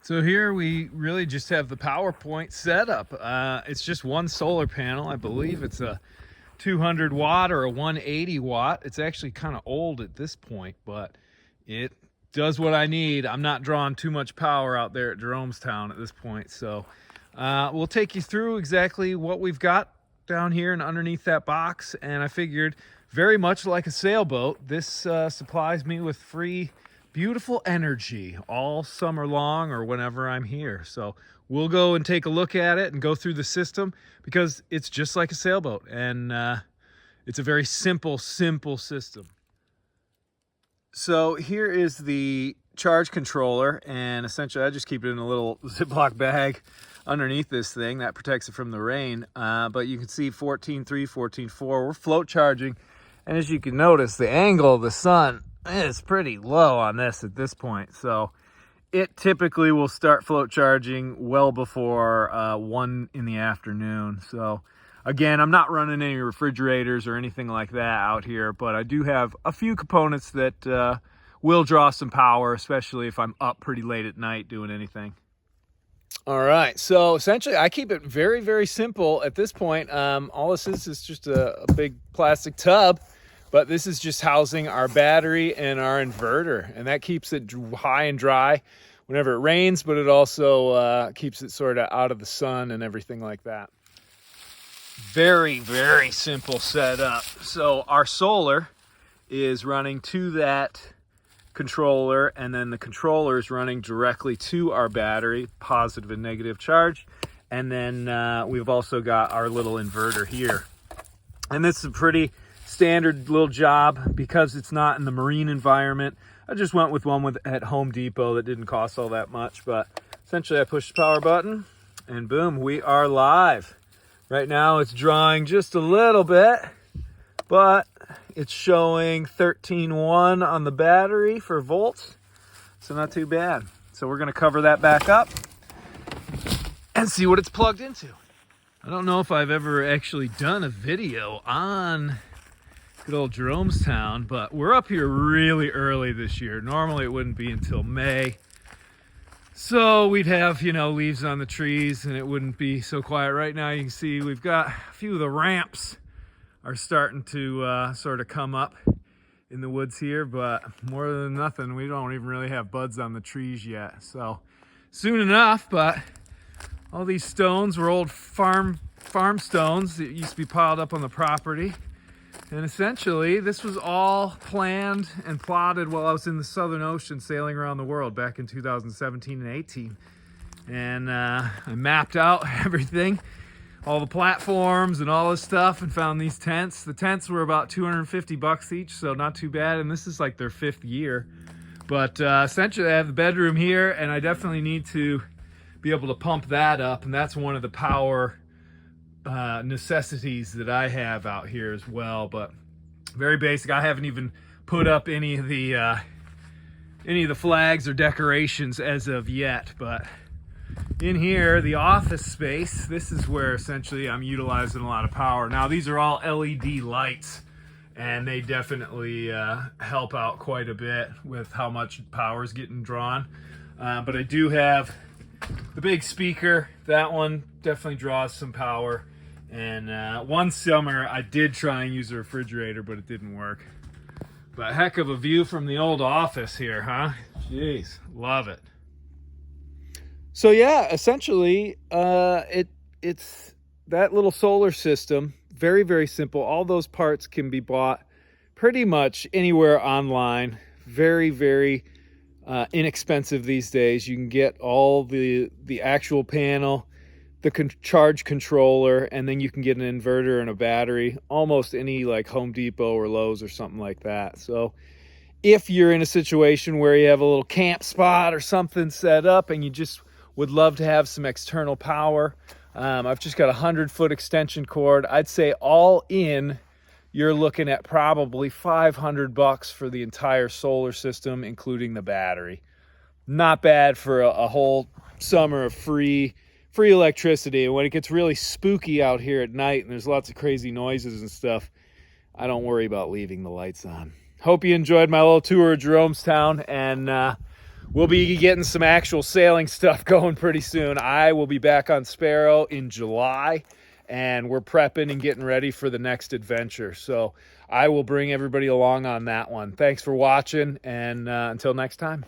So here we really just have the PowerPoint setup. It's just one solar panel. I believe it's a 200 watt or a 180 watt. It's actually kind of old at this point, but it does what I need. I'm not drawing too much power out there at Jeromestown at this point. So we'll take you through exactly what we've got down here and underneath that box. And I figured, very much like a sailboat, this supplies me with free beautiful energy all summer long or whenever I'm here. So we'll go and take a look at it and go through the system, because it's just like a sailboat, and it's a very simple system. So here is the charge controller, and essentially I just keep it in a little Ziploc bag underneath this thing that protects it from the rain. But you can see 14.3, 14.4, we're float charging, and as you can notice, the angle of the sun is pretty low on this at this point. So it typically will start float charging well before 1 in the afternoon. So again, I'm not running any refrigerators or anything like that out here, but I do have a few components that will draw some power, especially if I'm up pretty late at night doing anything. All right, so essentially I keep it very, very simple at this point. All this is just a big plastic tub, but this is just housing our battery and our inverter, and that keeps it high and dry whenever it rains, but it also keeps it sort of out of the sun and everything like that. Very, very simple setup. So our solar is running to that controller, and then the controller is running directly to our battery, positive and negative charge. And then we've also got our little inverter here. And this is a pretty standard little job because it's not in the marine environment. I just went with one at Home Depot that didn't cost all that much, but essentially I push the power button and boom, we are live. Right now it's drawing just a little bit, but it's showing 13.1 on the battery for volts, so not too bad. So we're gonna cover that back up and see what it's plugged into. I don't know if I've ever actually done a video on good old Jeromestown, but we're up here really early this year. Normally it wouldn't be until May. So we'd have, leaves on the trees and it wouldn't be so quiet. Right now you can see we've got a few of the ramps are starting to sort of come up in the woods here, but more than nothing, we don't even really have buds on the trees yet. So soon enough, but all these stones were old farm stones that used to be piled up on the property. And essentially, this was all planned and plotted while I was in the Southern Ocean sailing around the world back in 2017 and 18. And I mapped out everything, all the platforms and all this stuff, and found these tents. The tents were about $250 each, so not too bad. And this is like their 5th year. But essentially, I have the bedroom here, and I definitely need to be able to pump that up. And that's one of the power necessities that I have out here as well, but very basic. I haven't even put up any of the flags or decorations as of yet, but in here, the office space, this is where essentially I'm utilizing a lot of power. Now these are all LED lights, and they definitely help out quite a bit with how much power is getting drawn, but I do have the big speaker. That one definitely draws some power. And one summer I did try and use a refrigerator, but it didn't work. But heck of a view from the old office here, huh? Jeez, love it. So yeah, essentially it's that little solar system. Very, very simple. All those parts can be bought pretty much anywhere online. Very, very inexpensive these days. You can get all the actual panel, the charge controller, and then you can get an inverter and a battery almost any like Home Depot or Lowe's or something like that. So if you're in a situation where you have a little camp spot or something set up and you just would love to have some external power, I've just got a 100-foot extension cord. I'd say all in, you're looking at probably $500 for the entire solar system, including the battery. Not bad for a whole summer of free electricity. And when it gets really spooky out here at night and there's lots of crazy noises and stuff, I don't worry about leaving the lights on. Hope you enjoyed my little tour of Jeromestown, and we'll be getting some actual sailing stuff going pretty soon. I will be back on Sparrow in July, and we're prepping and getting ready for the next adventure. So I will bring everybody along on that one. Thanks for watching, and until next time.